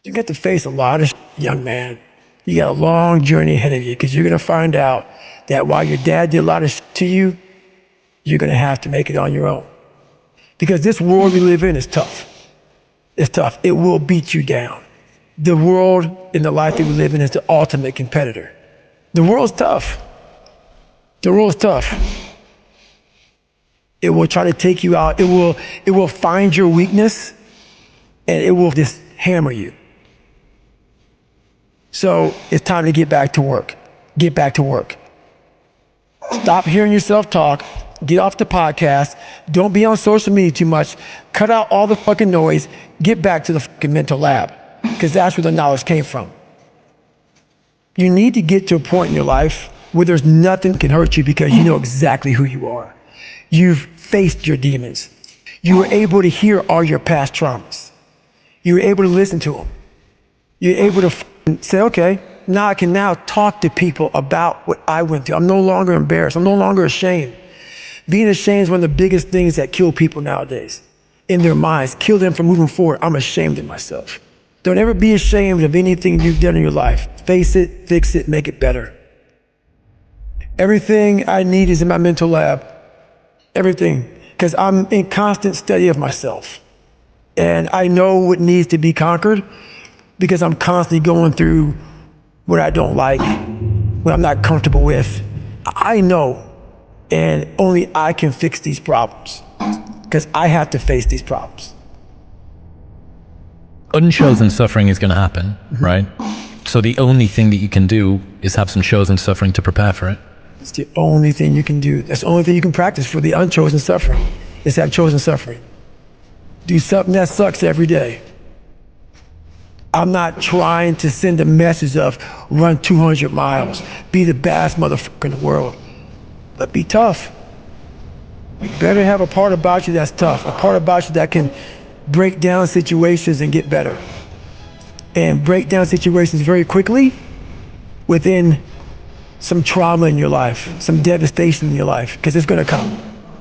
You get to face a lot of young man. You got a long journey ahead of you because you're going to find out that while your dad did a lot of to you, you're going to have to make it on your own. Because this world we live in is tough. It's tough. It will beat you down. The world and the life that we live in is the ultimate competitor. The world's tough. The world's tough. It will try to take you out. It will find your weakness and it will just hammer you. So it's time to get back to work. Get back to work. Stop hearing yourself talk. Get off the podcast. Don't be on social media too much. Cut out all the fucking noise. Get back to the fucking mental lab, because that's where the knowledge came from. You need to get to a point in your life where there's nothing can hurt you because you know exactly who you are. You've faced your demons. You were able to hear all your past traumas. You were able to listen to them. You're able to say, okay, now I can now talk to people about what I went through. I'm no longer embarrassed. I'm no longer ashamed. Being ashamed is one of the biggest things that kill people nowadays. In their minds, kill them from moving forward. I'm ashamed of myself. Don't ever be ashamed of anything you've done in your life. Face it, fix it, make it better. Everything I need is in my mental lab. Everything. Because I'm in constant study of myself. And I know what needs to be conquered because I'm constantly going through what I don't like, what I'm not comfortable with. I know, and only I can fix these problems because I have to face these problems. Unchosen suffering is going to happen, right? So the only thing that you can do is have some chosen suffering to prepare for it. It's the only thing you can do. That's the only thing you can practice for the unchosen suffering, is have chosen suffering. Do something that sucks every day. I'm not trying to send a message of run 200 miles, be the baddest motherfucker in the world, but be tough. You better have a part about you that's tough, a part about you that can break down situations and get better. And break down situations very quickly within some trauma in your life, some devastation in your life, because it's gonna come.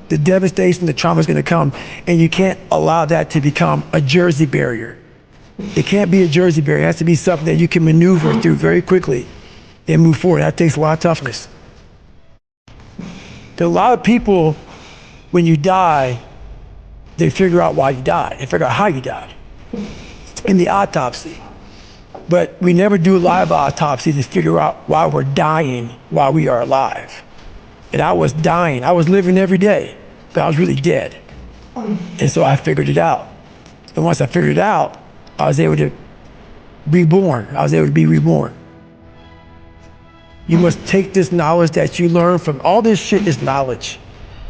The devastation, the trauma is gonna come, and you can't allow that to become a Jersey barrier. It can't be a Jersey barrier. It has to be something that you can maneuver through very quickly and move forward. That takes a lot of toughness. There are a lot of people, when you die, they figure out why you died. They figure out how you died in the autopsy. But we never do a live autopsy to figure out why we're dying while we are alive. And I was dying. I was living every day, but I was really dead. And so I figured it out. And once I figured it out, I was able to reborn. I was able to be reborn. You must take this knowledge that you learn from all this shit is knowledge.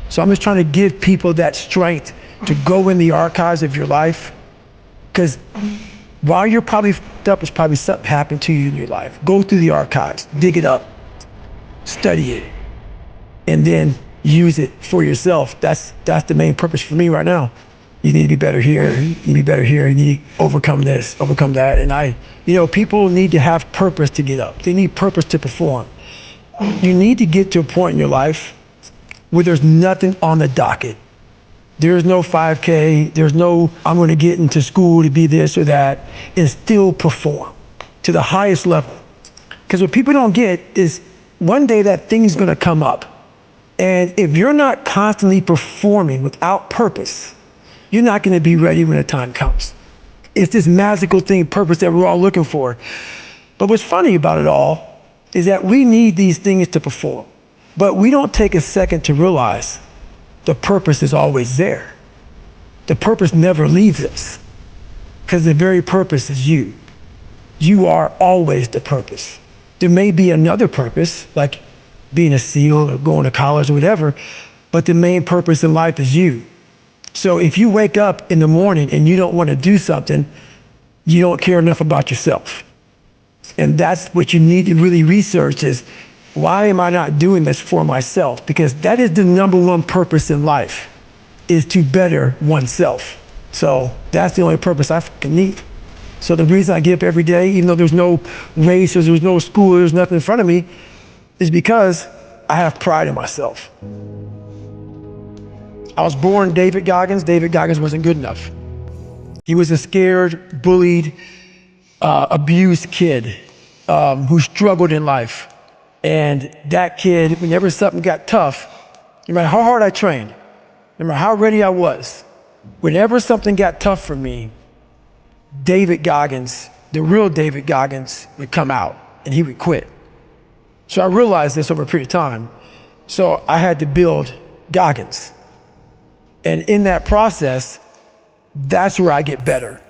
So I'm just trying to give people that strength to go in the archives of your life. Because while you're probably f***ed up, it's probably something happened to you in your life. Go through the archives, dig it up, study it, and then use it for yourself. That's the main purpose for me right now. You need to be better here, you need to be better here, you need to overcome this, overcome that. And people need to have purpose to get up. They need purpose to perform. You need to get to a point in your life where there's nothing on the docket. There's no 5K, there's no, I'm gonna get into school to be this or that, and still perform to the highest level. Because what people don't get is one day that thing's gonna come up. And if you're not constantly performing without purpose, you're not gonna be ready when the time comes. It's this magical thing, purpose, that we're all looking for. But what's funny about it all is that we need these things to perform. But we don't take a second to realize the purpose is always there. The purpose never leaves us, because the very purpose is you. You are always the purpose. There may be another purpose, like being a SEAL or going to college or whatever, but the main purpose in life is you. So if you wake up in the morning and you don't want to do something, you don't care enough about yourself. And that's what you need to really research is, why am I not doing this for myself? Because that is the number one purpose in life, is to better oneself. So that's the only purpose I fucking need. So the reason I get up every day, even though there's no race, or there's no school, there's nothing in front of me, is because I have pride in myself. I was born David Goggins. David Goggins wasn't good enough. He was a scared, bullied, abused kid who struggled in life. And that kid, whenever something got tough, no matter how hard I trained, no matter how ready I was, whenever something got tough for me, David Goggins, the real David Goggins, would come out and he would quit. So I realized this over a period of time. So I had to build Goggins. And in that process, that's where I get better.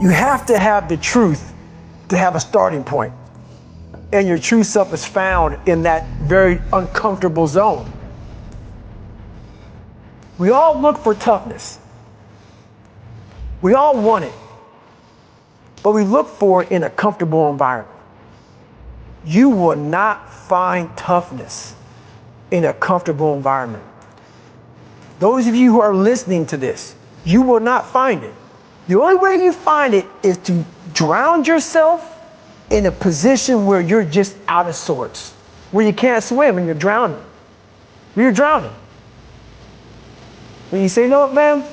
You have to have the truth to have a starting point. And your true self is found in that very uncomfortable zone. We all look for toughness. We all want it. But we look for it in a comfortable environment. You will not find toughness in a comfortable environment. Those of you who are listening to this, you will not find it. The only way you find it is to drown yourself in a position where you're just out of sorts, where you can't swim and you're drowning. You're drowning. When you say, no, man,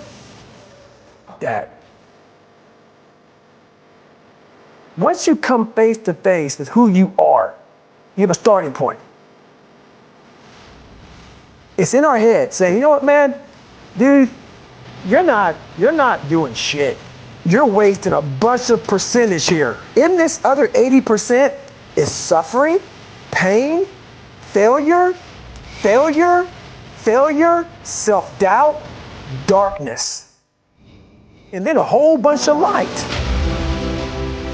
that. Once you come face to face with who you are, you have a starting point. It's in our head saying, you know what, man, dude, you're not doing shit. You're wasting a bunch of percentage here. In this other 80% is suffering, pain, failure, self-doubt, darkness, and then a whole bunch of light.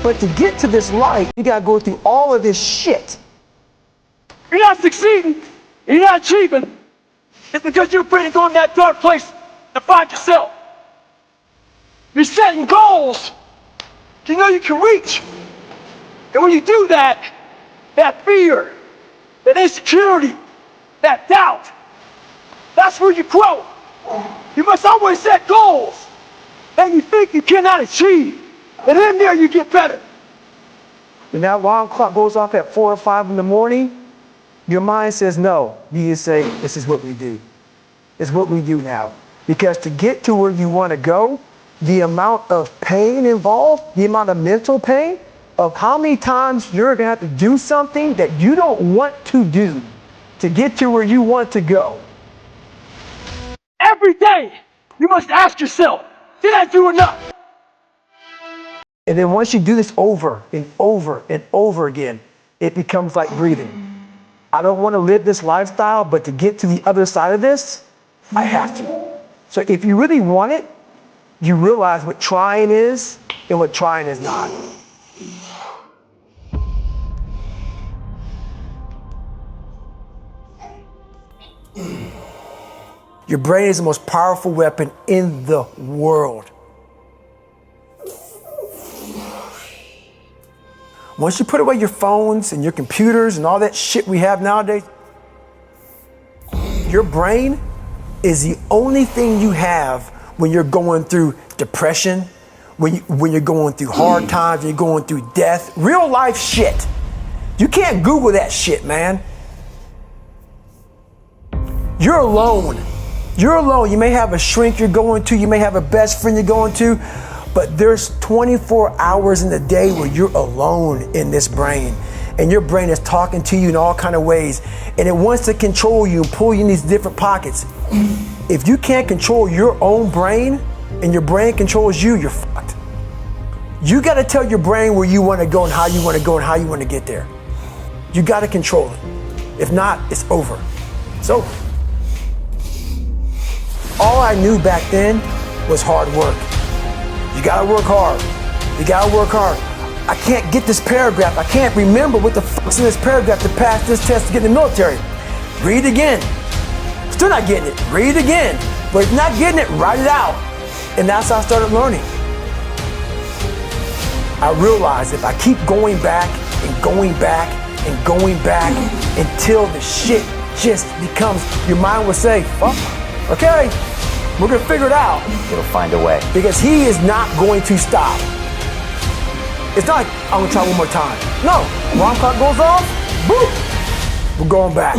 But to get to this light, you gotta go through all of this shit. You're not succeeding, you're not achieving. It's because you're afraid to go in that dark place to find yourself. You're setting goals you know you can reach. And when you do that, that fear, that insecurity, that doubt, that's where you grow. You must always set goals that you think you cannot achieve. And in there you get better. When that alarm clock goes off at 4 or 5 in the morning, your mind says no. You just say, this is what we do. It's what we do now. Because to get to where you want to go, the amount of pain involved, the amount of mental pain, of how many times you're going to have to do something that you don't want to do to get to where you want to go. Every day, you must ask yourself, did I do enough? And then once you do this over and over and over again, it becomes like breathing. I don't want to live this lifestyle, but to get to the other side of this, I have to. So if you really want it, you realize what trying is and what trying is not. Your brain is the most powerful weapon in the world. Once you put away your phones and your computers and all that shit we have nowadays, your brain is the only thing you have when you're going through depression, when you're going through hard times, when you're going through death, real life shit. You can't Google that shit, man. You're alone. You're alone. You may have a shrink you're going to, you may have a best friend you're going to, but there's 24 hours in the day where you're alone in this brain. And your brain is talking to you in all kinds of ways. And it wants to control you and pull you in these different pockets. If you can't control your own brain and your brain controls you, you're fucked. You got to tell your brain where you want to go and how you want to go and how you want to get there. You got to control it. If not, it's over. It's over. All I knew back then was hard work. You gotta work hard. You gotta work hard. I can't get this paragraph. I can't remember what the fuck's in this paragraph to pass this test to get in the military. Read it again. Still not getting it. Read it again. But if you're not getting it, write it out. And that's how I started learning. I realized if I keep going back and going back and going back until the shit just becomes, your mind will say, fuck, okay, we're gonna figure it out. It'll find a way. Because he is not going to stop. It's not like, I'm gonna try one more time. No, alarm clock goes off, boom, we're going back.